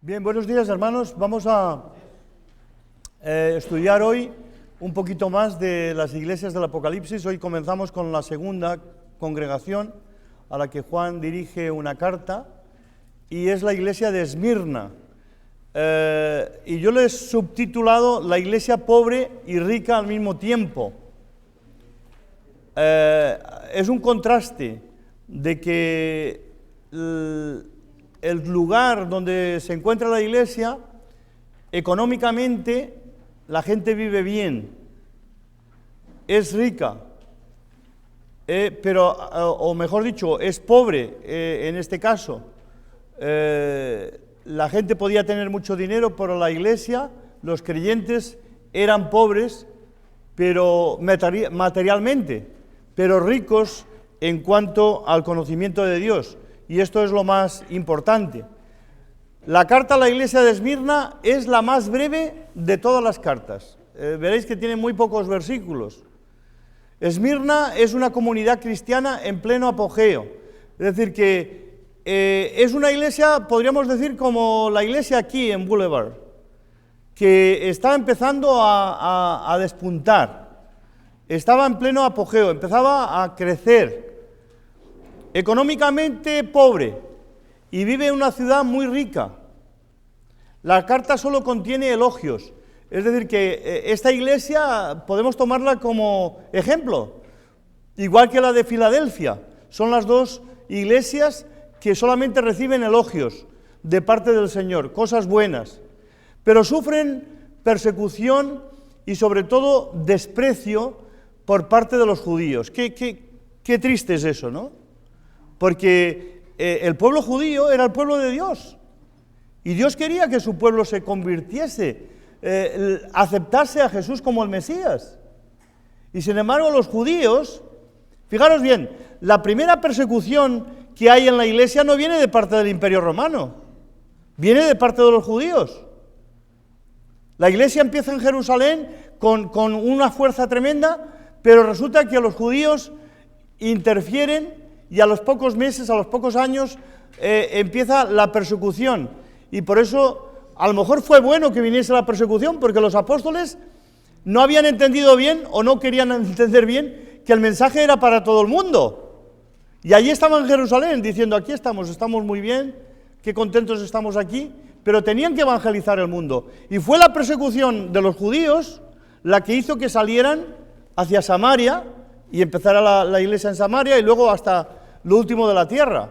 Bien, buenos días hermanos. Vamos a estudiar hoy un poquito más de las iglesias del Apocalipsis. Hoy comenzamos con la segunda congregación a la que Juan dirige una carta y es la iglesia de Esmirna. Y yo le he subtitulado la iglesia pobre y rica al mismo tiempo. Es un contraste de que el lugar donde se encuentra la iglesia, económicamente la gente vive bien, es rica, pero, o mejor dicho, es pobre en este caso. La gente podía tener mucho dinero, pero la iglesia, los creyentes eran pobres, pero materialmente, pero ricos en cuanto al conocimiento de Dios. Y esto es lo más importante. La carta a la iglesia de Esmirna es la más breve de todas las cartas. Veréis que tiene muy pocos versículos. Esmirna es una comunidad cristiana en pleno apogeo. Es decir, que es una iglesia, podríamos decir, como la iglesia aquí en Boulevard, que está empezando a despuntar. Estaba en pleno apogeo, empezaba a crecer. Económicamente pobre y vive en una ciudad muy rica. La carta solo contiene elogios, es decir que esta iglesia podemos tomarla como ejemplo, igual que la de Filadelfia. Son las dos iglesias que solamente reciben elogios de parte del Señor, cosas buenas, pero sufren persecución y sobre todo desprecio por parte de los judíos. Qué triste es eso, ¿no? Porque el pueblo judío era el pueblo de Dios, y Dios quería que su pueblo se convirtiese, aceptase a Jesús como el Mesías. Y sin embargo los judíos, fijaros bien, la primera persecución que hay en la iglesia no viene de parte del Imperio Romano, viene de parte de los judíos. La iglesia empieza en Jerusalén con una fuerza tremenda, pero resulta que los judíos interfieren. Y a los pocos meses, a los pocos años, empieza la persecución. Y por eso, a lo mejor fue bueno que viniese la persecución, porque los apóstoles no habían entendido bien, o no querían entender bien, que el mensaje era para todo el mundo. Y allí estaban en Jerusalén, diciendo, aquí estamos muy bien, qué contentos estamos aquí, pero tenían que evangelizar el mundo. Y fue la persecución de los judíos la que hizo que salieran hacia Samaria, y empezara la iglesia en Samaria, y luego hasta lo último de la tierra.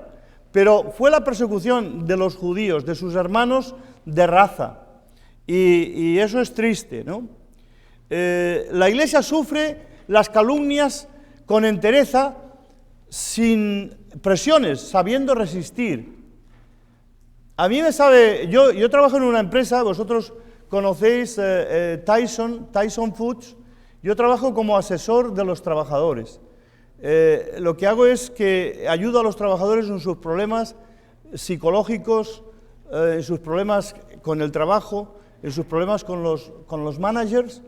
Pero fue la persecución de los judíos, de sus hermanos de raza, y eso es triste, ¿no? La iglesia sufre las calumnias con entereza, sin presiones, sabiendo resistir. A mí me sabe, yo trabajo en una empresa, vosotros conocéis Tyson Foods. Yo trabajo como asesor de los trabajadores. Lo que hago es que ayudo a los trabajadores en sus problemas psicológicos, en sus problemas con el trabajo, en sus problemas con los managers.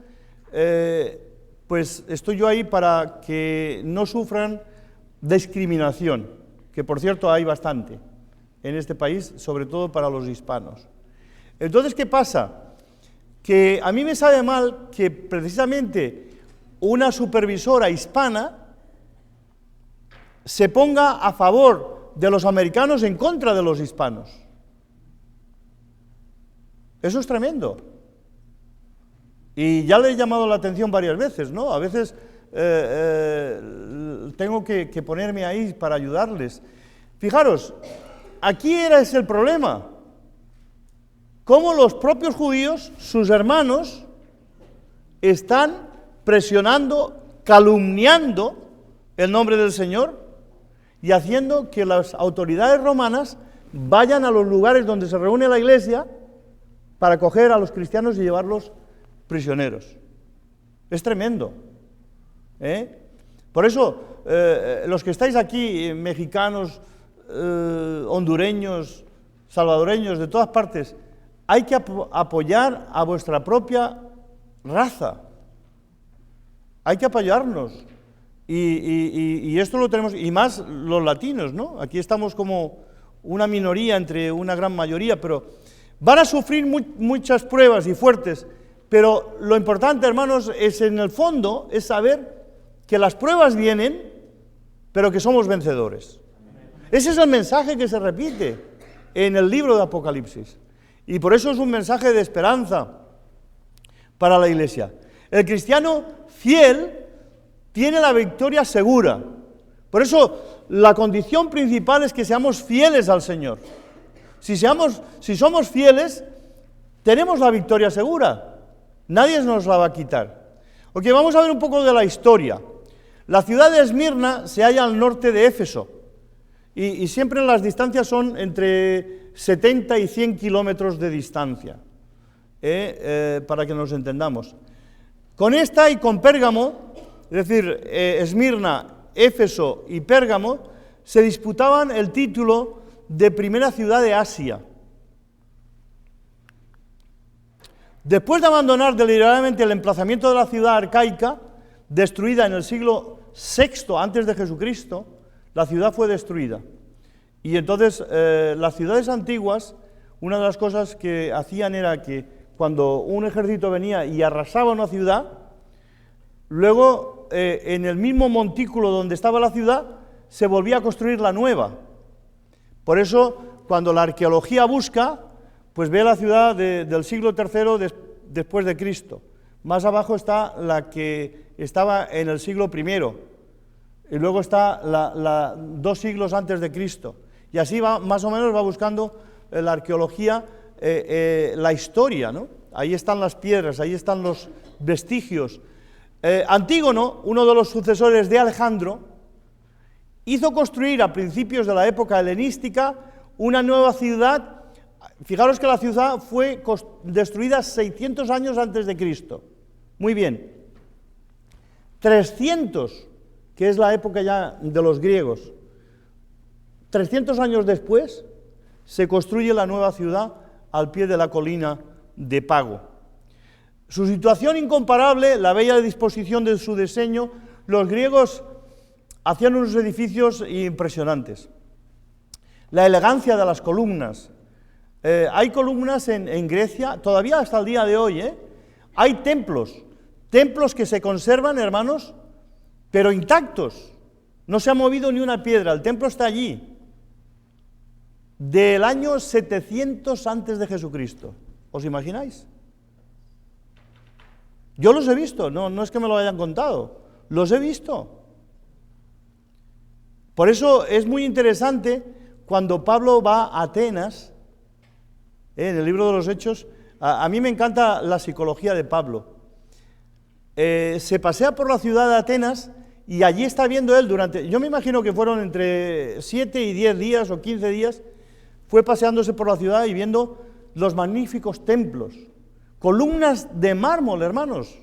Pues estoy yo ahí para que no sufran discriminación, que por cierto hay bastante en este país, sobre todo para los hispanos. Entonces, ¿qué pasa? Que a mí me sabe mal que precisamente una supervisora hispana se ponga a favor de los americanos en contra de los hispanos. Eso es tremendo. Y ya le he llamado la atención varias veces, ¿no? A veces tengo que ponerme ahí para ayudarles. Fijaros, aquí era ese el problema. Cómo los propios judíos, sus hermanos, están presionando, calumniando el nombre del Señor y haciendo que las autoridades romanas vayan a los lugares donde se reúne la iglesia para coger a los cristianos y llevarlos prisioneros. Es tremendo, ¿eh? Por eso, los que estáis aquí, mexicanos, hondureños, salvadoreños, de todas partes, hay que apoyar a vuestra propia raza. Hay que apoyarnos. Y esto lo tenemos, y más los latinos, ¿no? Aquí estamos como una minoría entre una gran mayoría, pero Van a sufrir muchas pruebas y fuertes, pero lo importante, hermanos, es en el fondo, es saber que las pruebas vienen, pero que somos vencedores. Ese es el mensaje que se repite en el libro de Apocalipsis. Y por eso es un mensaje de esperanza para la iglesia. El cristiano fiel tiene la victoria segura. Por eso la condición principal es que seamos fieles al Señor. Si somos fieles, tenemos la victoria segura. Nadie nos la va a quitar. Ok, vamos a ver un poco de la historia. La ciudad de Esmirna se halla al norte de Éfeso. Y siempre las distancias son entre 70 y 100 kilómetros de distancia, para que nos entendamos. Con esta y con Pérgamo, es decir, Esmirna, Éfeso y Pérgamo, se disputaban el título de primera ciudad de Asia. Después de abandonar deliberadamente el emplazamiento de la ciudad arcaica, destruida en el siglo VI antes de Jesucristo, la ciudad fue destruida. Y entonces las ciudades antiguas, una de las cosas que hacían era que cuando un ejército venía y arrasaba una ciudad, luego en el mismo montículo donde estaba la ciudad se volvía a construir la nueva. Por eso, cuando la arqueología busca, pues ve la ciudad del siglo III después de Cristo. Más abajo está la que estaba en el siglo I. Y luego está 2 siglos antes de Cristo. Y así va, más o menos va buscando la arqueología la historia, ¿no? Ahí están las piedras, ahí están los vestigios. Antígono, uno de los sucesores de Alejandro, hizo construir a principios de la época helenística una nueva ciudad. Fijaros que la ciudad fue destruida 600 años antes de Cristo. Muy bien. 300, que es la época ya de los griegos. 300 años después se construye la nueva ciudad al pie de la colina de Pago. Su situación incomparable, la bella disposición de su diseño, los griegos hacían unos edificios impresionantes. La elegancia de las columnas. Hay columnas en Grecia, todavía hasta el día de hoy, hay templos que se conservan, hermanos, pero intactos. No se ha movido ni una piedra, el templo está allí. Del año 700 antes de Jesucristo. ¿Os imagináis? Yo los he visto, no es que me lo hayan contado, los he visto. Por eso es muy interesante cuando Pablo va a Atenas, en el libro de los Hechos. A mí me encanta la psicología de Pablo. Se pasea por la ciudad de Atenas y allí está viendo él yo me imagino que fueron entre 7 y 10 días o 15 días, fue paseándose por la ciudad y viendo los magníficos templos, columnas de mármol, hermanos,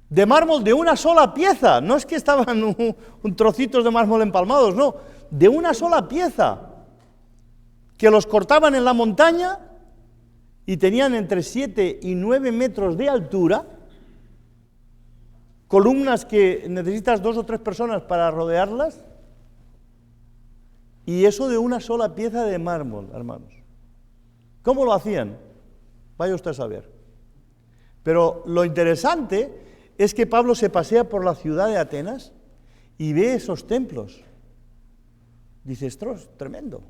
de mármol de una sola pieza, no es que estaban un trocitos de mármol empalmados, no, de una sola pieza, que los cortaban en la montaña y tenían entre 7 y 9 metros de altura, columnas que necesitas 2 o 3 personas para rodearlas, y eso de una sola pieza de mármol, hermanos. ¿Cómo lo hacían? Vaya usted a saber. Pero lo interesante es que Pablo se pasea por la ciudad de Atenas y ve esos templos. Dice, esto es tremendo.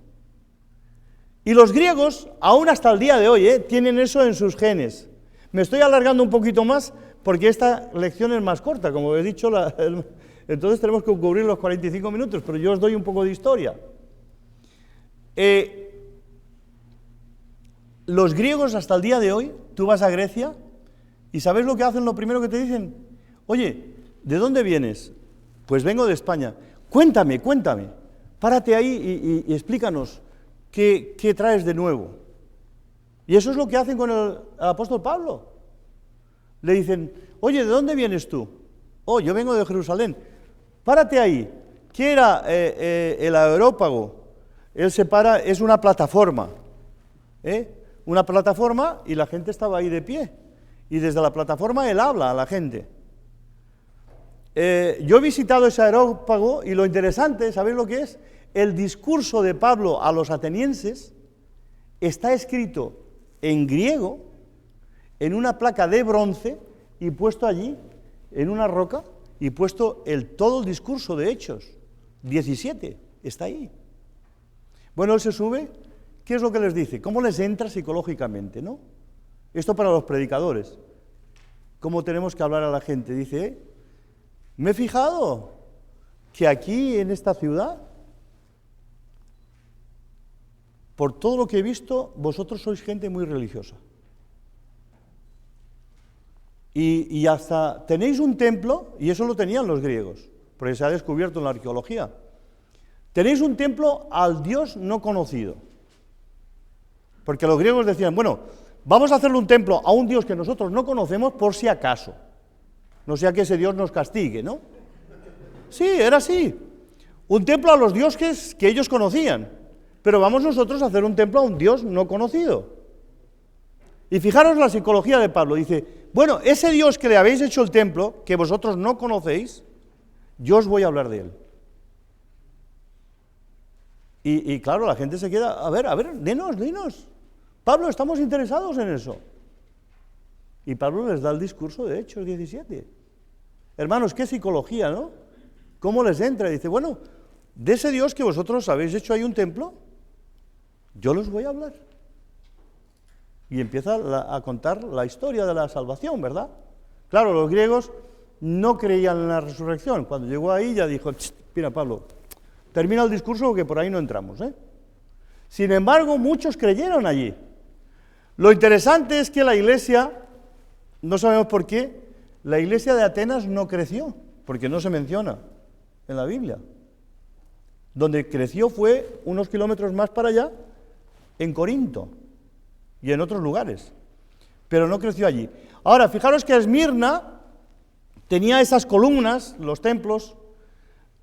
Y los griegos, aún hasta el día de hoy, tienen eso en sus genes. Me estoy alargando un poquito más porque esta lección es más corta, como he dicho, entonces tenemos que cubrir los 45 minutos, pero yo os doy un poco de historia. Los griegos hasta el día de hoy, tú vas a Grecia y ¿sabes lo que hacen? Lo primero que te dicen, oye, ¿de dónde vienes? Pues vengo de España. Cuéntame, párate ahí y explícanos qué traes de nuevo. Y eso es lo que hacen con el apóstol Pablo. Le dicen, oye, ¿de dónde vienes tú? Oh, yo vengo de Jerusalén. Párate ahí. ¿Qué era el Areópago? Él se para, es una plataforma. Una plataforma y la gente estaba ahí de pie. Y desde la plataforma él habla a la gente. Yo he visitado ese Areópago y lo interesante, ¿sabéis lo que es? El discurso de Pablo a los atenienses está escrito en griego, en una placa de bronce, y puesto allí, en una roca, y puesto todo el discurso de Hechos 17, está ahí. Bueno, él se sube, ¿qué es lo que les dice? ¿Cómo les entra psicológicamente, no? Esto para los predicadores. ¿Cómo tenemos que hablar a la gente? Dice, me he fijado que aquí en esta ciudad, por todo lo que he visto, vosotros sois gente muy religiosa. Y hasta tenéis un templo, y eso lo tenían los griegos, porque se ha descubierto en la arqueología. Tenéis un templo al Dios no conocido. Porque los griegos decían, bueno, vamos a hacerle un templo a un Dios que nosotros no conocemos por si acaso. No sea que ese Dios nos castigue, ¿no? Sí, era así. Un templo a los dioses que ellos conocían. Pero vamos nosotros a hacer un templo a un Dios no conocido. Y fijaros la psicología de Pablo. Dice, bueno, ese Dios que le habéis hecho el templo, que vosotros no conocéis, yo os voy a hablar de él. Y claro, la gente se queda, a ver, dinos. Pablo, estamos interesados en eso. Y Pablo les da el discurso de Hechos 17. Hermanos, qué psicología, ¿no? ¿Cómo les entra? Y dice, bueno, de ese Dios que vosotros habéis hecho ahí un templo, yo les voy a hablar. Y empieza a contar la historia de la salvación, ¿verdad? Claro, los griegos no creían en la resurrección. Cuando llegó ahí ya dijo, mira Pablo, termina el discurso porque por ahí no entramos, ¿eh? Sin embargo, muchos creyeron allí. Lo interesante es que la iglesia, no sabemos por qué, la iglesia de Atenas no creció, porque no se menciona en la Biblia. Donde creció fue unos kilómetros más para allá, en Corinto y en otros lugares, pero no creció allí. Ahora, fijaros que Esmirna tenía esas columnas, los templos,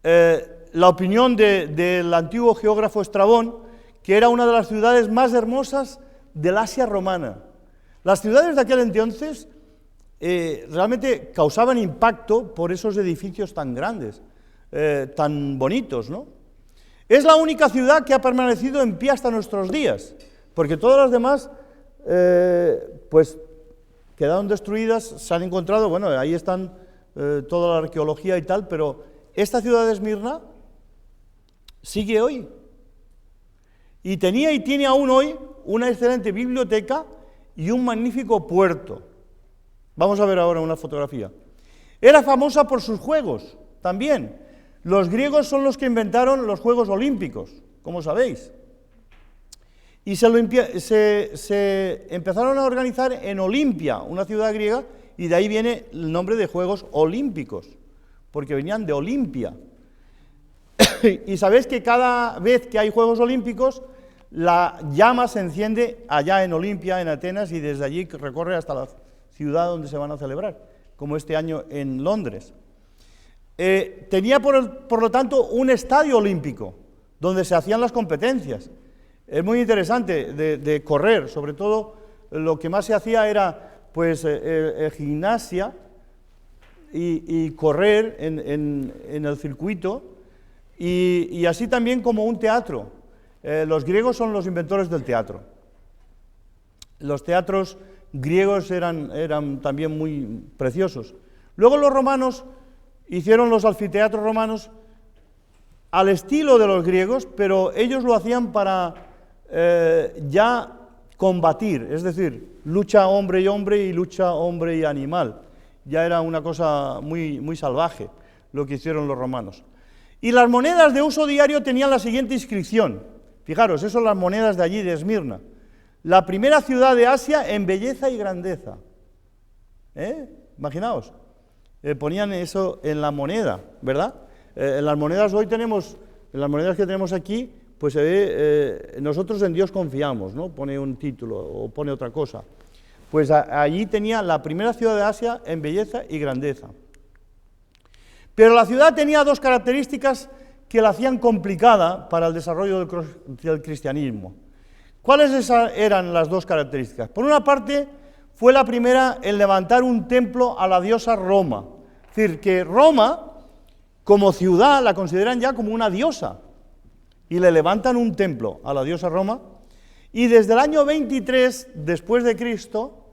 la opinión del antiguo geógrafo Estrabón, que era una de las ciudades más hermosas del Asia romana. Las ciudades de aquel entonces realmente causaban impacto por esos edificios tan grandes, tan bonitos, ¿no? Es la única ciudad que ha permanecido en pie hasta nuestros días, porque todas las demás, pues, quedaron destruidas, se han encontrado, bueno, ahí están toda la arqueología y tal, pero esta ciudad de Esmirna sigue hoy. Y tenía y tiene aún hoy una excelente biblioteca y un magnífico puerto. Vamos a ver ahora una fotografía. Era famosa por sus juegos, también. Los griegos son los que inventaron los Juegos Olímpicos, como sabéis. Y se empezaron a organizar en Olimpia, una ciudad griega, y de ahí viene el nombre de Juegos Olímpicos, porque venían de Olimpia. Y sabéis que cada vez que hay Juegos Olímpicos, la llama se enciende allá en Olimpia, en Atenas, y desde allí recorre hasta la ciudad donde se van a celebrar, como este año en Londres. Tenía, por lo tanto, un estadio olímpico, donde se hacían las competencias. Es muy interesante de correr, sobre todo lo que más se hacía era pues gimnasia y correr en el circuito, y así también como un teatro. Los griegos son los inventores del teatro. Los teatros griegos eran también muy preciosos. Luego los romanos hicieron los anfiteatros romanos al estilo de los griegos, pero ellos lo hacían para ya combatir, es decir, lucha hombre y hombre y lucha hombre y animal. Ya era una cosa muy, muy salvaje lo que hicieron los romanos. Y las monedas de uso diario tenían la siguiente inscripción. Fijaros, esas son las monedas de allí, de Esmirna. La primera ciudad de Asia en belleza y grandeza. Imaginaos, ponían eso en la moneda, ¿verdad? En las monedas hoy tenemos, en las monedas que tenemos aquí, pues se ve, nosotros en Dios confiamos, ¿no? Pone un título o pone otra cosa. Pues allí tenía la primera ciudad de Asia en belleza y grandeza. Pero la ciudad tenía dos características que la hacían complicada para el desarrollo del cristianismo. ¿Cuáles eran las dos características? Por una parte, fue la primera en levantar un templo a la diosa Roma. Es decir, que Roma, como ciudad, la consideran ya como una diosa, y le levantan un templo a la diosa Roma, y desde el año 23 después de Cristo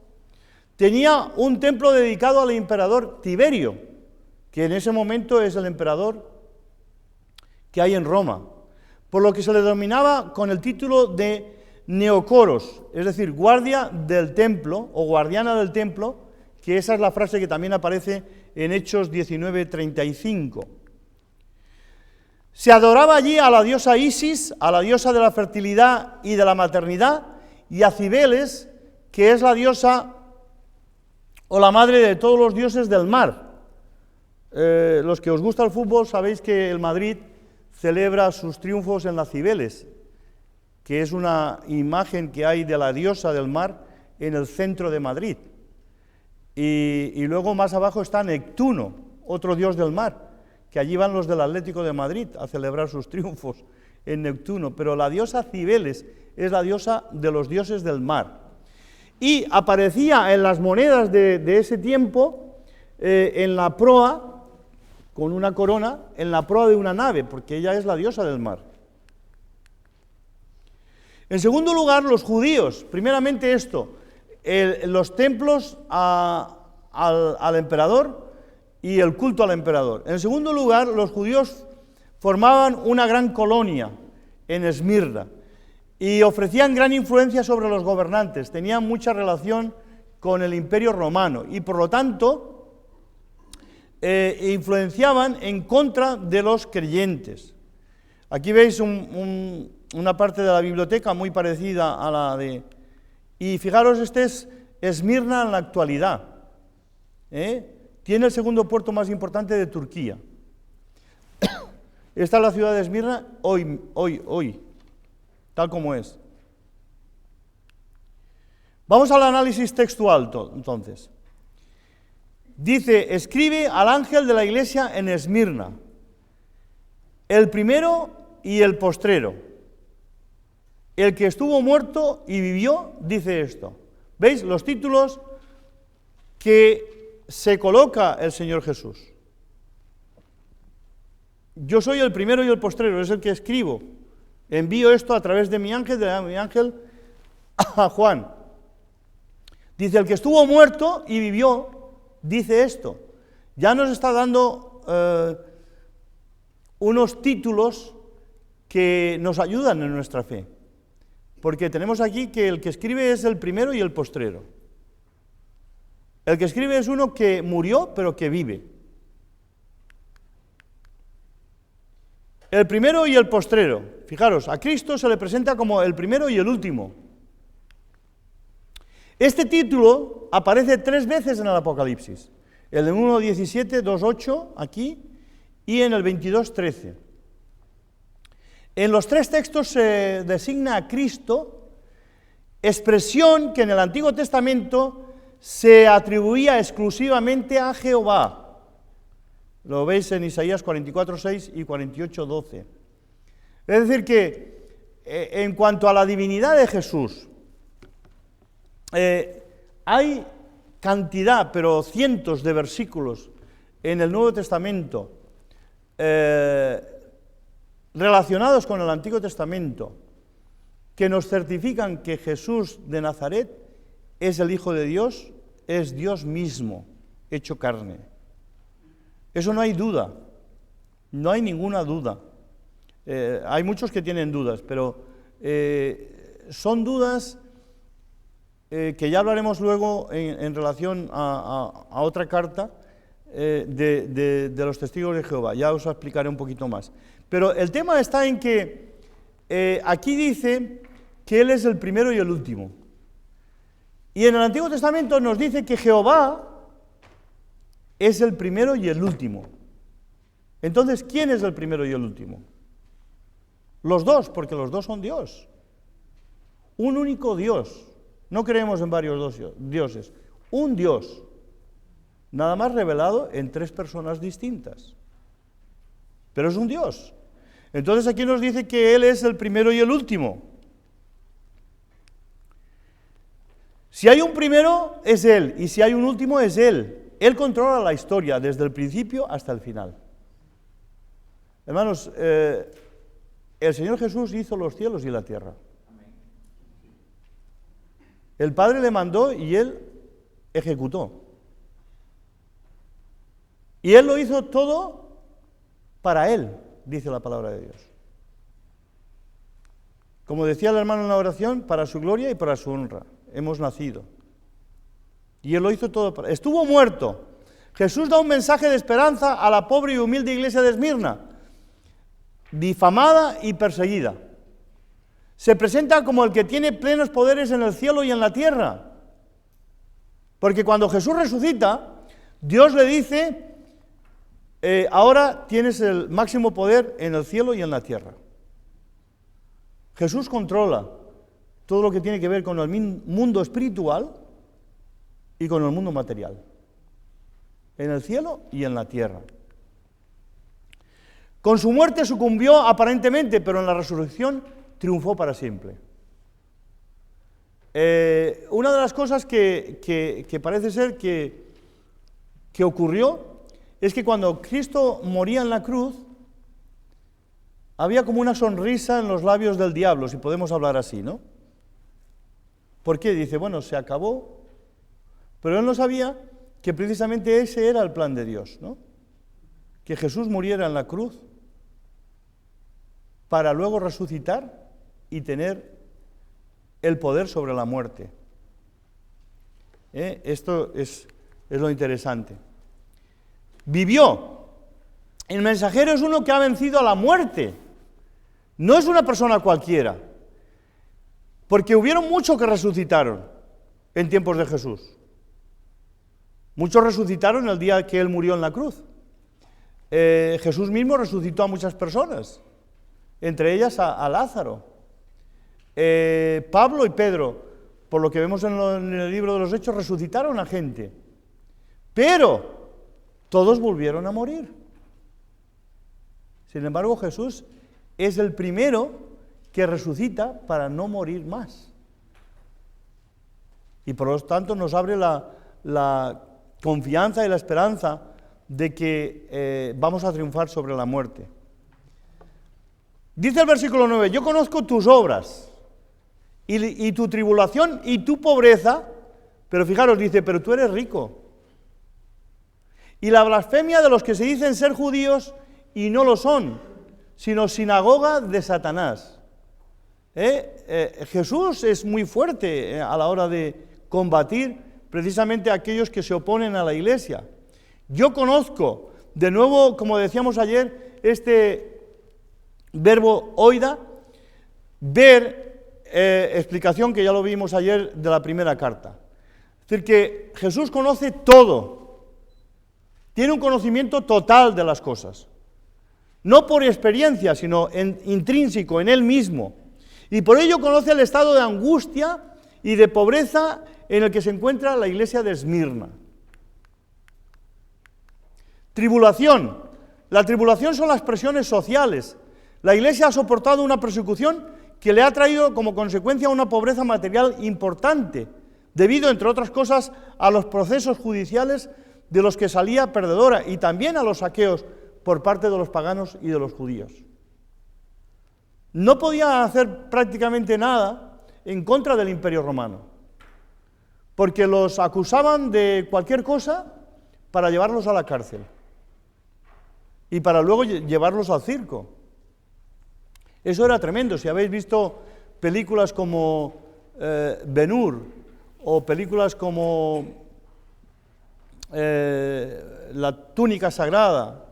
tenía un templo dedicado al emperador Tiberio, que en ese momento es el emperador que hay en Roma, por lo que se le denominaba con el título de Neocoros, es decir, guardia del templo o guardiana del templo, que esa es la frase que también aparece en Hechos 19:35. Se adoraba allí a la diosa Isis, a la diosa de la fertilidad y de la maternidad, y a Cibeles, que es la diosa o la madre de todos los dioses del mar. Los que os gusta el fútbol sabéis que el Madrid celebra sus triunfos en la Cibeles, que es una imagen que hay de la diosa del mar en el centro de Madrid. Y luego más abajo está Neptuno, otro dios del mar, que allí van los del Atlético de Madrid a celebrar sus triunfos en Neptuno, pero la diosa Cibeles es la diosa de los dioses del mar. Y aparecía en las monedas de ese tiempo, en la proa, con una corona, en la proa de una nave, porque ella es la diosa del mar. En segundo lugar, los judíos, primeramente esto, los templos al emperador y el culto al emperador. En segundo lugar, los judíos formaban una gran colonia en Esmirna y ofrecían gran influencia sobre los gobernantes, tenían mucha relación con el Imperio Romano y por lo tanto influenciaban en contra de los creyentes. Aquí veis una parte de la biblioteca muy parecida a la de... Y fijaros, este es Esmirna en la actualidad. Tiene el segundo puerto más importante de Turquía. Esta es la ciudad de Esmirna hoy, tal como es. Vamos al análisis textual, entonces. Dice, escribe al ángel de la iglesia en Esmirna, el primero y el postrero, el que estuvo muerto y vivió, dice esto. ¿Veis los títulos que se coloca el Señor Jesús? Yo soy el primero y el postrero, es el que escribo. Envío esto a través de mi ángel a Juan. Dice, el que estuvo muerto y vivió, dice esto. Ya nos está dando unos títulos que nos ayudan en nuestra fe. Porque tenemos aquí que el que escribe es el primero y el postrero. El que escribe es uno que murió, pero que vive. El primero y el postrero. Fijaros, a Cristo se le presenta como el primero y el último. Este título aparece 3 veces en el Apocalipsis. El de 1:17, 2:8, aquí, y en el 22:13. En los 3 textos se designa a Cristo, expresión que en el Antiguo Testamento se atribuía exclusivamente a Jehová. Lo veis en Isaías 44:6 y 48:12. Es decir que en cuanto a la divinidad de Jesús, hay cantidad, pero cientos de versículos en el Nuevo Testamento relacionados con el Antiguo Testamento que nos certifican que Jesús de Nazaret es el Hijo de Dios, es Dios mismo, hecho carne. Eso no hay duda, no hay ninguna duda. Hay muchos que tienen dudas, pero son dudas que ya hablaremos luego en relación a otra carta de los testigos de Jehová. Ya os explicaré un poquito más. Pero el tema está en que aquí dice que Él es el primero y el último. Y en el Antiguo Testamento nos dice que Jehová es el primero y el último. Entonces, ¿quién es el primero y el último? Los dos, porque los dos son Dios. Un único Dios. No creemos en varios dioses. Un Dios. Nada más revelado en 3 personas distintas. Pero es un Dios. Entonces aquí nos dice que Él es el primero y el último. Si hay un primero, es Él. Y si hay un último, es Él. Él controla la historia desde el principio hasta el final. Hermanos, el Señor Jesús hizo los cielos y la tierra. El Padre le mandó y él ejecutó. Y él lo hizo todo para él, dice la palabra de Dios. Como decía el hermano en la oración, para su gloria y para su honra hemos nacido. Y él lo hizo todo para... Estuvo muerto. Jesús da un mensaje de esperanza a la pobre y humilde iglesia de Esmirna, difamada y perseguida. Se presenta como el que tiene plenos poderes en el cielo y en la tierra. Porque cuando Jesús resucita, Dios le dice, ahora tienes el máximo poder en el cielo y en la tierra. Jesús controla todo lo que tiene que ver con el mundo espiritual y con el mundo material, en el cielo y en la tierra. Con su muerte sucumbió aparentemente, pero en la resurrección triunfó para siempre. Una de las cosas que parece ser que ocurrió es que cuando Cristo moría en la cruz, había como una sonrisa en los labios del diablo, si podemos hablar así, ¿no? ¿Por qué? Dice, bueno, se acabó. Pero él no sabía que precisamente ese era el plan de Dios, ¿no? Que Jesús muriera en la cruz para luego resucitar y tener el poder sobre la muerte. Esto es lo interesante. Vivió. El mensajero es uno que ha vencido a la muerte. No es una persona cualquiera. Porque hubieron muchos que resucitaron en tiempos de Jesús. Muchos resucitaron el día que él murió en la cruz. Jesús mismo resucitó a muchas personas, entre ellas a Lázaro. Pablo y Pedro, por lo que vemos en el libro de los Hechos, resucitaron a gente. Pero todos volvieron a morir. Sin embargo, Jesús es el primero que resucita para no morir más. Y por lo tanto nos abre la confianza y la esperanza de que vamos a triunfar sobre la muerte. Dice el versículo 9, yo conozco tus obras y tu tribulación y tu pobreza, pero fijaros, dice, pero tú eres rico. Y la blasfemia de los que se dicen ser judíos y no lo son, sino sinagoga de Satanás. Jesús es muy fuerte a la hora de combatir precisamente a aquellos que se oponen a la iglesia. Yo conozco, de nuevo, como decíamos ayer, este verbo oida, ver, explicación que ya lo vimos ayer de la primera carta. Es decir, que Jesús conoce todo, tiene un conocimiento total de las cosas, no por experiencia, sino intrínseco, en él mismo, y por ello conoce el estado de angustia y de pobreza en el que se encuentra la iglesia de Esmirna. Tribulación. La tribulación son las presiones sociales. La iglesia ha soportado una persecución que le ha traído como consecuencia una pobreza material importante, debido, entre otras cosas, a los procesos judiciales de los que salía perdedora y también a los saqueos por parte de los paganos y de los judíos. No podía hacer prácticamente nada en contra del Imperio Romano, porque los acusaban de cualquier cosa para llevarlos a la cárcel y para luego llevarlos al circo. Eso era tremendo. Si habéis visto películas como Ben-Hur o películas como La túnica sagrada,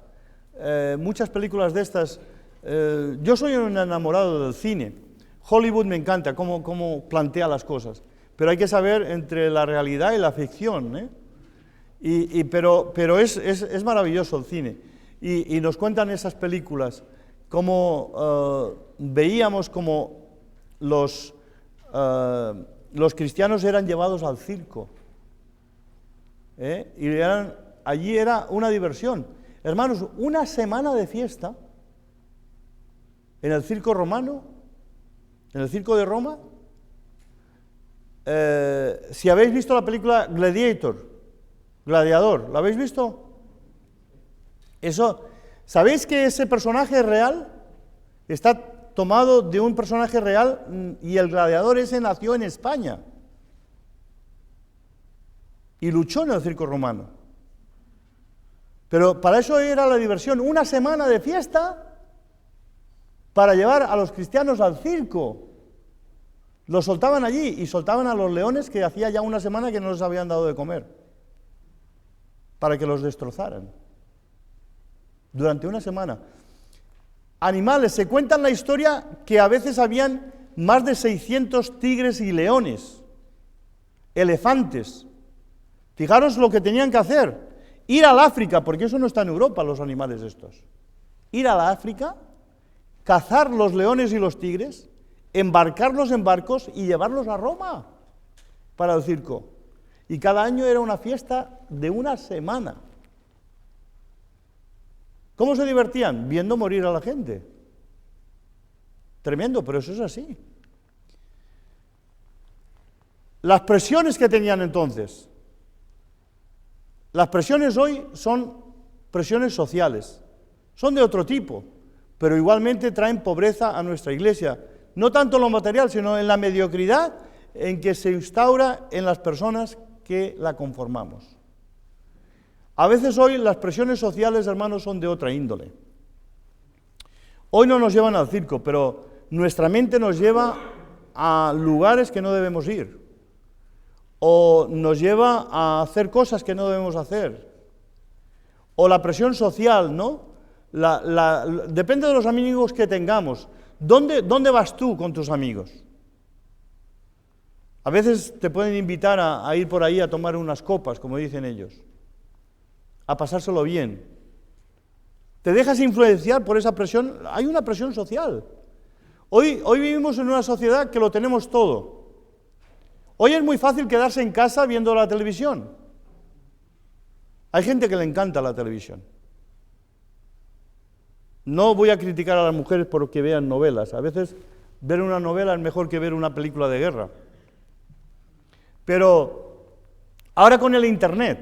muchas películas de estas, yo soy un enamorado del cine. Hollywood me encanta cómo plantea las cosas, pero hay que saber entre la realidad y la ficción, pero es maravilloso el cine, y nos cuentan esas películas, cómo veíamos como los cristianos eran llevados al circo, y allí era una diversión. Hermanos, una semana de fiesta en el circo romano, en el circo de Roma. Si habéis visto la película Gladiador, ¿la habéis visto? ¿Sabéis que ese personaje real está tomado de un personaje real y el gladiador ese nació en España? y luchó en el circo romano. Pero para eso era la diversión, una semana de fiesta para llevar a los cristianos al circo. Los soltaban allí y soltaban a los leones que hacía ya una semana que no les habían dado de comer, para que los destrozaran. Durante una semana. Animales, se cuenta en la historia que a veces habían más de 600 tigres y leones, elefantes. Fijaros lo que tenían que hacer, ir al África, porque eso no está en Europa, los animales estos. Ir a la África, cazar los leones y los tigres, embarcarlos en barcos y llevarlos a Roma para el circo. Y cada año era una fiesta de una semana. ¿Cómo se divertían? Viendo morir a la gente. Tremendo, pero eso es así. Las presiones que tenían entonces. Las presiones hoy son presiones sociales. Son de otro tipo, pero igualmente traen pobreza a nuestra iglesia. No tanto en lo material, sino en la mediocridad en que se instaura en las personas que la conformamos. A veces hoy las presiones sociales, hermanos, son de otra índole. Hoy no nos llevan al circo, pero nuestra mente nos lleva a lugares que no debemos ir, o nos lleva a hacer cosas que no debemos hacer, o la presión social, ¿no? Depende de los amigos que tengamos. ¿Dónde vas tú con tus amigos? A veces te pueden invitar a ir por ahí a tomar unas copas, como dicen ellos, a pasárselo bien. ¿Te dejas influenciar por esa presión? Hay una presión social. Hoy vivimos en una sociedad que lo tenemos todo. Hoy es muy fácil quedarse en casa viendo la televisión. Hay gente que le encanta la televisión. No voy a criticar a las mujeres porque vean novelas. A veces ver una novela es mejor que ver una película de guerra. Pero ahora con el Internet,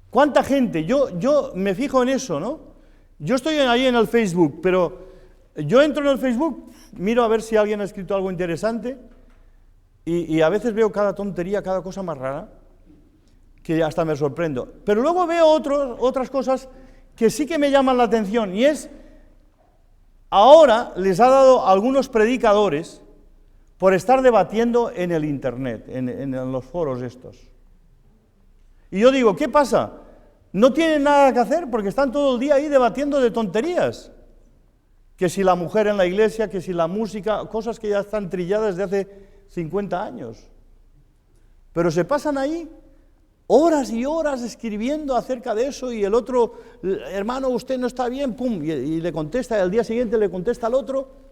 ¿cuánta gente? Yo me fijo en eso, ¿no? Yo estoy ahí en el Facebook, pero yo entro en el Facebook, miro a ver si alguien ha escrito algo interesante y a veces veo cada tontería, cada cosa más rara, que hasta me sorprendo. Pero luego veo otras cosas que sí que me llaman la atención, y es, ahora les ha dado a algunos predicadores por estar debatiendo en el Internet, en los foros estos. Y yo digo, ¿qué pasa? No tienen nada que hacer porque están todo el día ahí debatiendo de tonterías. Que si la mujer en la iglesia, que si la música, cosas que ya están trilladas desde hace 50 años. Pero se pasan ahí horas y horas escribiendo acerca de eso, y el otro, hermano, usted no está bien, pum, y le contesta, y al día siguiente le contesta al otro.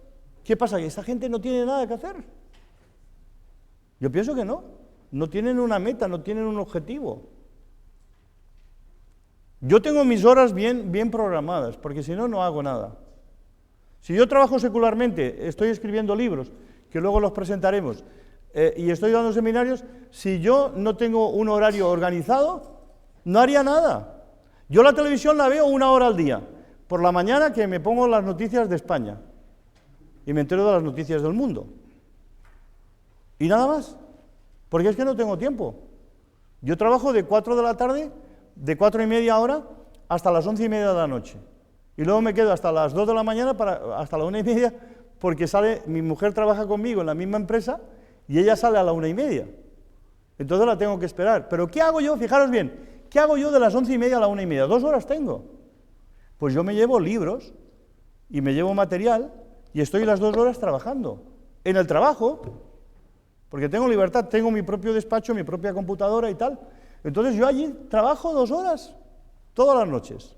¿Qué pasa? ¿Que esta gente no tiene nada que hacer? Yo pienso que no tienen una meta, no tienen un objetivo. Yo tengo mis horas bien programadas, porque si no, no hago nada. Si yo trabajo secularmente, estoy escribiendo libros, que luego los presentaremos, y estoy dando seminarios, si yo no tengo un horario organizado, no haría nada. Yo la televisión la veo 1 hora al día, por la mañana, que me pongo las noticias de España, y me entero de las noticias del mundo. Y nada más, porque es que no tengo tiempo. Yo trabajo de 4 de la tarde, de 4:30 hora, hasta las 11:30 de la noche. Y luego me quedo hasta las 2 de la mañana, hasta la 1:30, porque mi mujer trabaja conmigo en la misma empresa, y ella sale a la 1:30. Entonces la tengo que esperar. Pero ¿qué hago yo? Fijaros bien, ¿qué hago yo de las 11:30 a la 1:30? 2 horas tengo. Pues yo me llevo libros, y me llevo material, y estoy las 2 horas trabajando. En el trabajo, porque tengo libertad, tengo mi propio despacho, mi propia computadora y tal. Entonces yo allí trabajo 2 horas, todas las noches,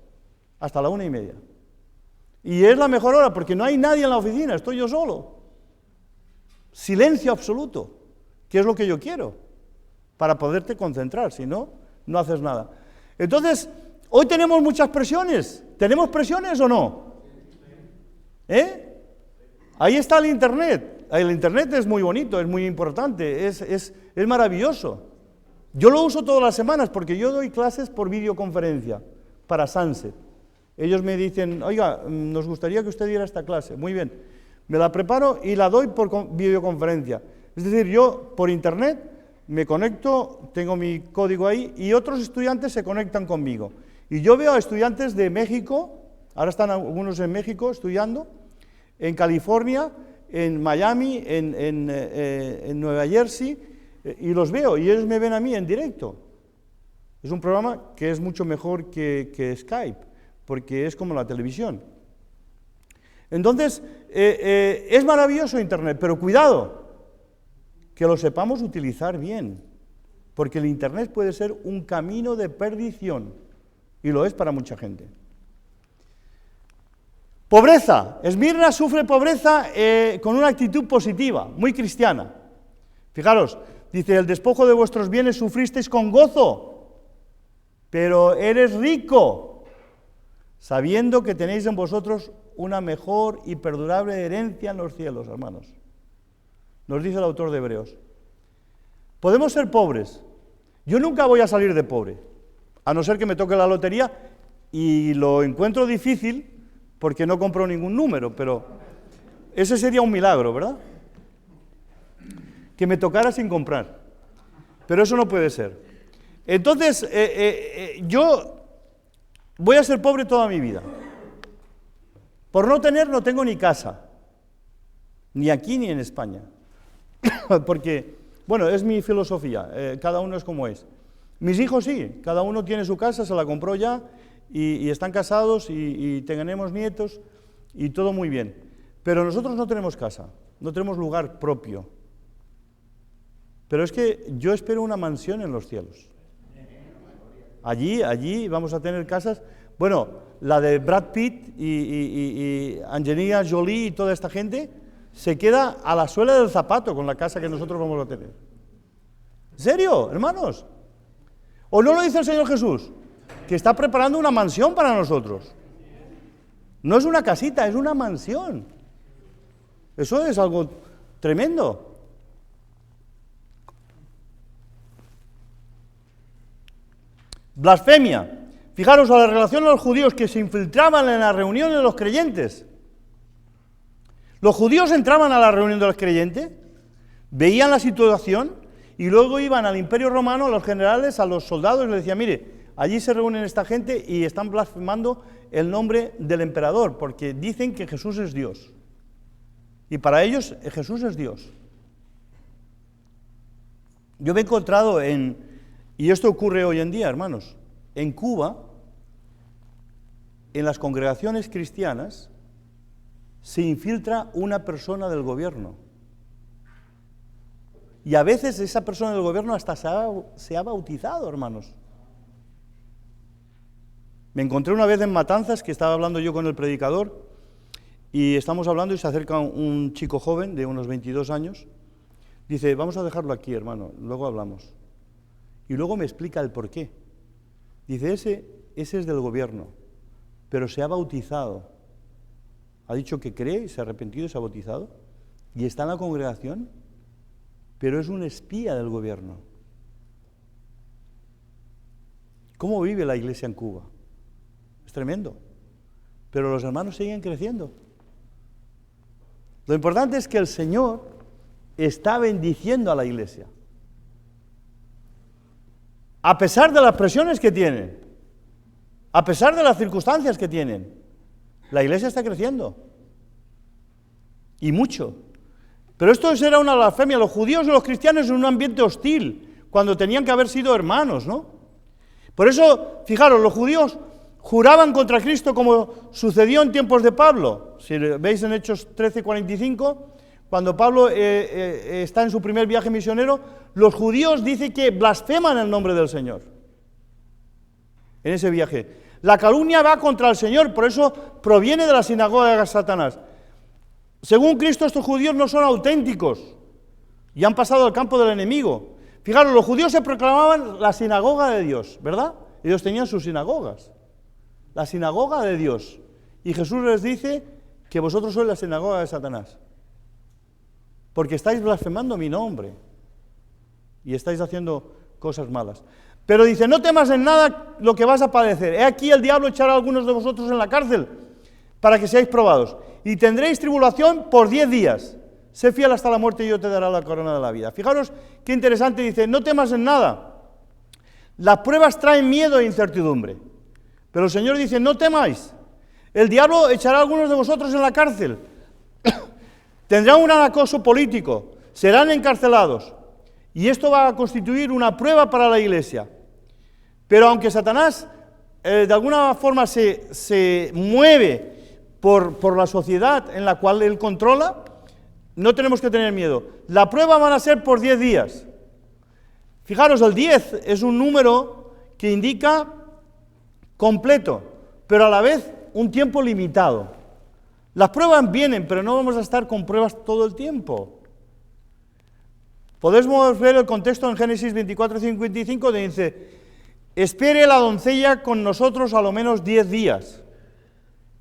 hasta la 1:30. Y es la mejor hora, porque no hay nadie en la oficina, estoy yo solo. Silencio absoluto, que es lo que yo quiero, para poderte concentrar, si no, no haces nada. Entonces, hoy tenemos muchas presiones. ¿Tenemos presiones o no? Ahí está el Internet. El Internet es muy bonito, es muy importante, es maravilloso. Yo lo uso todas las semanas porque yo doy clases por videoconferencia para Sunset. Ellos me dicen, oiga, nos gustaría que usted diera esta clase. Muy bien, me la preparo y la doy por videoconferencia. Es decir, yo por Internet me conecto, tengo mi código ahí, y otros estudiantes se conectan conmigo. Y yo veo a estudiantes de México, ahora están algunos en México estudiando, en California, en Miami, en Nueva Jersey, y los veo, y ellos me ven a mí en directo. Es un programa que es mucho mejor que Skype, porque es como la televisión. Entonces, es maravilloso Internet, pero cuidado, que lo sepamos utilizar bien, porque el Internet puede ser un camino de perdición, y lo es para mucha gente. Pobreza. Esmirna sufre pobreza con una actitud positiva, muy cristiana. Fijaros, dice, el despojo de vuestros bienes sufristeis con gozo, pero eres rico, sabiendo que tenéis en vosotros una mejor y perdurable herencia en los cielos, hermanos. Nos dice el autor de Hebreos. Podemos ser pobres. Yo nunca voy a salir de pobre, a no ser que me toque la lotería, y lo encuentro difícil porque no compro ningún número, pero ese sería un milagro, ¿verdad? Que me tocara sin comprar. Pero eso no puede ser. Entonces, yo voy a ser pobre toda mi vida. Por no tener, no tengo ni casa, ni aquí ni en España. Porque, bueno, es mi filosofía, cada uno es como es. Mis hijos sí, cada uno tiene su casa, se la compró ya, y están casados, y tenemos nietos, y todo muy bien. Pero nosotros no tenemos casa, no tenemos lugar propio. Pero es que yo espero una mansión en los cielos. Allí vamos a tener casas, bueno, la de Brad Pitt y Angelina Jolie y toda esta gente se queda a la suela del zapato con la casa que nosotros vamos a tener. ¿En serio, hermanos? ¿O no lo dice el Señor Jesús? Que está preparando una mansión para nosotros. No es una casita, es una mansión. Eso es algo tremendo. Blasfemia. Fijaros a la relación de los judíos que se infiltraban en la reunión de los creyentes. Los judíos entraban a la reunión de los creyentes, veían la situación y luego iban al Imperio Romano, a los generales, a los soldados y les decían, mire, allí se reúnen esta gente y están blasfemando el nombre del emperador porque dicen que Jesús es Dios. Y para ellos Jesús es Dios. Yo me he encontrado y esto ocurre hoy en día, hermanos, en Cuba, en las congregaciones cristianas, se infiltra una persona del gobierno. Y a veces esa persona del gobierno hasta se ha bautizado, hermanos. Me encontré una vez en Matanzas, que estaba hablando yo con el predicador, y estamos hablando y se acerca un chico joven de unos 22 años. Dice, vamos a dejarlo aquí, hermano, luego hablamos. Y luego me explica el por qué. Dice, ese es del gobierno, pero se ha bautizado. Ha dicho que cree, se ha arrepentido y se ha bautizado. Y está en la congregación, pero es un espía del gobierno. ¿Cómo vive la iglesia en Cuba? Es tremendo. Pero los hermanos siguen creciendo. Lo importante es que el Señor está bendiciendo a la iglesia. A pesar de las presiones que tienen, a pesar de las circunstancias que tienen, la iglesia está creciendo. Y mucho. Pero esto era una blasfemia. Los judíos y los cristianos en un ambiente hostil, cuando tenían que haber sido hermanos, ¿no? Por eso, fijaros, los judíos juraban contra Cristo como sucedió en tiempos de Pablo. Si veis en Hechos 13:45, cuando Pablo está en su primer viaje misionero, los judíos dicen que blasfeman el nombre del Señor. En ese viaje. La calumnia va contra el Señor, por eso proviene de la sinagoga de Satanás. Según Cristo, estos judíos no son auténticos y han pasado al campo del enemigo. Fijaros, los judíos se proclamaban la sinagoga de Dios, ¿verdad? Ellos tenían sus sinagogas. La sinagoga de Dios. Y Jesús les dice que vosotros sois la sinagoga de Satanás. Porque estáis blasfemando mi nombre. Y estáis haciendo cosas malas. Pero dice, no temas en nada lo que vas a padecer. He aquí el diablo echará a algunos de vosotros en la cárcel para que seáis probados. Y tendréis tribulación por 10 días. sé fiel hasta la muerte y yo te daré la corona de la vida. Fijaros qué interesante, dice, no temas en nada. Las pruebas traen miedo e incertidumbre. Pero el Señor dice, no temáis. El diablo echará a algunos de vosotros en la cárcel. Tendrán un acoso político. Serán encarcelados. Y esto va a constituir una prueba para la Iglesia. Pero aunque Satanás de alguna forma se mueve por la sociedad en la cual él controla, no tenemos que tener miedo. La prueba van a ser por 10 días. Fijaros, el 10 es un número que indica completo, pero a la vez un tiempo limitado. Las pruebas vienen, pero no vamos a estar con pruebas todo el tiempo. Podemos ver el contexto en Génesis 24:55, donde dice, espere la doncella con nosotros a lo menos 10 días.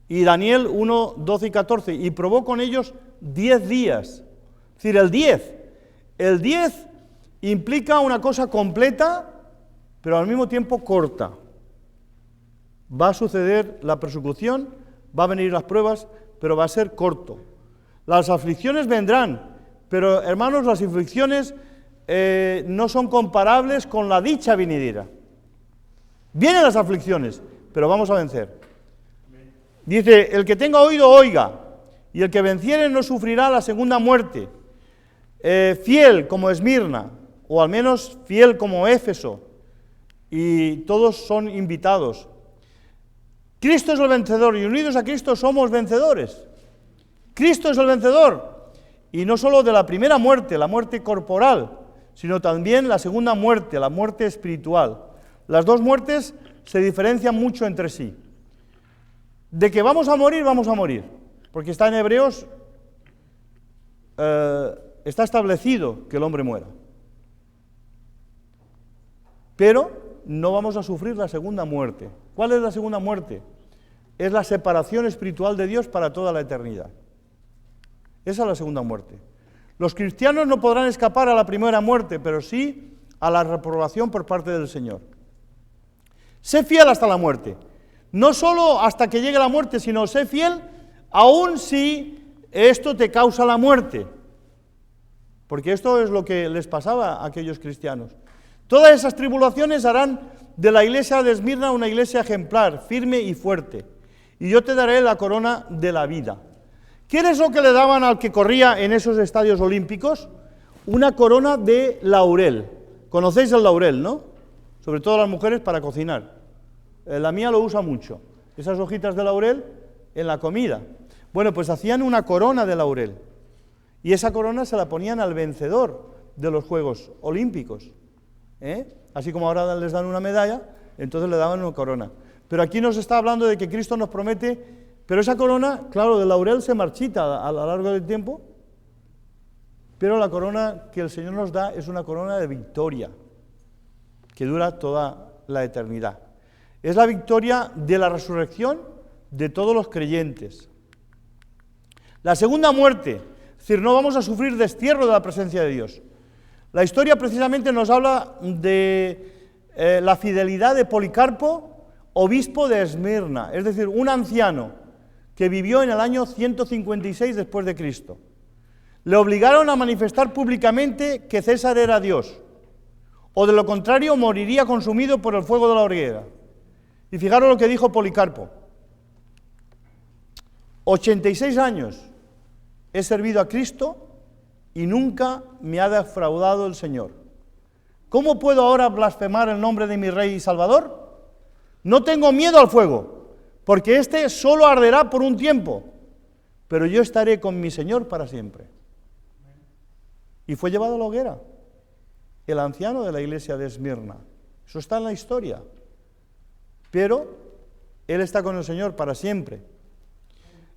Y Daniel 1:12 y 14, y probó con ellos 10 días. Es decir, el 10 implica una cosa completa, pero al mismo tiempo corta. Va a suceder la persecución, va a venir las pruebas, pero va a ser corto. Las aflicciones vendrán, pero hermanos, las aflicciones no son comparables con la dicha venidera. Vienen las aflicciones, pero vamos a vencer. Dice, el que tenga oído, oiga, y el que venciere no sufrirá la segunda muerte. Fiel como Esmirna, o al menos fiel como Éfeso, y todos son invitados. Cristo es el vencedor, y unidos a Cristo somos vencedores. Cristo es el vencedor, y no solo de la primera muerte, la muerte corporal, sino también la segunda muerte, la muerte espiritual. Las dos muertes se diferencian mucho entre sí. De que vamos a morir, porque está en Hebreos, está establecido que el hombre muera. Pero no vamos a sufrir la segunda muerte. ¿Cuál es la segunda muerte? Es la separación espiritual de Dios para toda la eternidad. Esa es la segunda muerte. Los cristianos no podrán escapar a la primera muerte, pero sí a la reprobación por parte del Señor. Sé fiel hasta la muerte. No solo hasta que llegue la muerte, sino sé fiel aun si esto te causa la muerte. Porque esto es lo que les pasaba a aquellos cristianos. Todas esas tribulaciones harán de la iglesia de Esmirna una iglesia ejemplar, firme y fuerte. Y yo te daré la corona de la vida. ¿Qué es lo que le daban al que corría en esos estadios olímpicos? Una corona de laurel. Conocéis el laurel, ¿no? Sobre todo las mujeres para cocinar. La mía lo usa mucho. Esas hojitas de laurel en la comida. Bueno, pues hacían una corona de laurel. Y esa corona se la ponían al vencedor de los Juegos Olímpicos. Así como ahora les dan una medalla, entonces le daban una corona. Pero aquí nos está hablando de que Cristo nos promete, pero esa corona, claro, de laurel se marchita a lo largo del tiempo, pero la corona que el Señor nos da es una corona de victoria, que dura toda la eternidad. Es la victoria de la resurrección de todos los creyentes. La segunda muerte, es decir, no vamos a sufrir destierro de la presencia de Dios. La historia precisamente nos habla de la fidelidad de Policarpo, obispo de Esmirna, es decir, un anciano que vivió en el año 156 después de Cristo. Le obligaron a manifestar públicamente que César era Dios, o de lo contrario moriría consumido por el fuego de la hoguera. Y fijaros lo que dijo Policarpo: 86 años he servido a Cristo y nunca me ha defraudado el Señor. ¿Cómo puedo ahora blasfemar el nombre de mi Rey y Salvador? No tengo miedo al fuego, porque éste solo arderá por un tiempo, pero yo estaré con mi Señor para siempre. Y fue llevado a la hoguera, el anciano de la iglesia de Esmirna. Eso está en la historia. Pero él está con el Señor para siempre.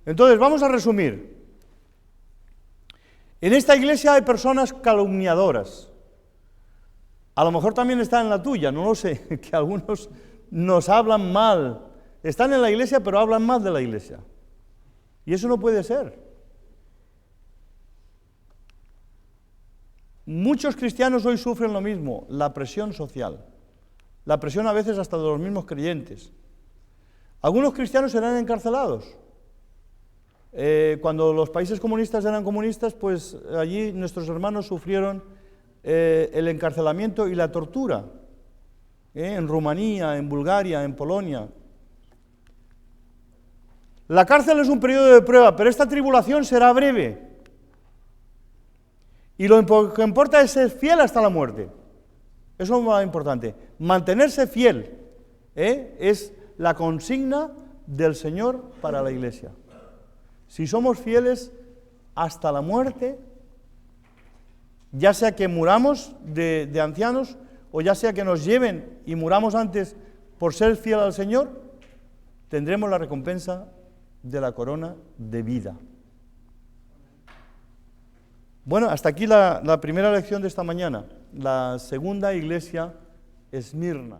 Entonces, vamos a resumir. En esta iglesia hay personas calumniadoras. A lo mejor también están en la tuya, no lo sé, que algunos nos hablan mal. Están en la iglesia, pero hablan mal de la iglesia. Y eso no puede ser. Muchos cristianos hoy sufren lo mismo, la presión social. La presión a veces hasta de los mismos creyentes. Algunos cristianos serán encarcelados. Cuando los países comunistas eran comunistas, pues allí nuestros hermanos sufrieron el encarcelamiento y la tortura, en Rumanía, en Bulgaria, en Polonia. La cárcel es un periodo de prueba, pero esta tribulación será breve. Y lo que importa es ser fiel hasta la muerte. Eso es lo más importante. Mantenerse fiel es la consigna del Señor para la Iglesia. Si somos fieles hasta la muerte, ya sea que muramos de ancianos, o ya sea que nos lleven y muramos antes por ser fiel al Señor, tendremos la recompensa de la corona de vida. Bueno, hasta aquí la primera lección de esta mañana. La segunda iglesia, Esmirna.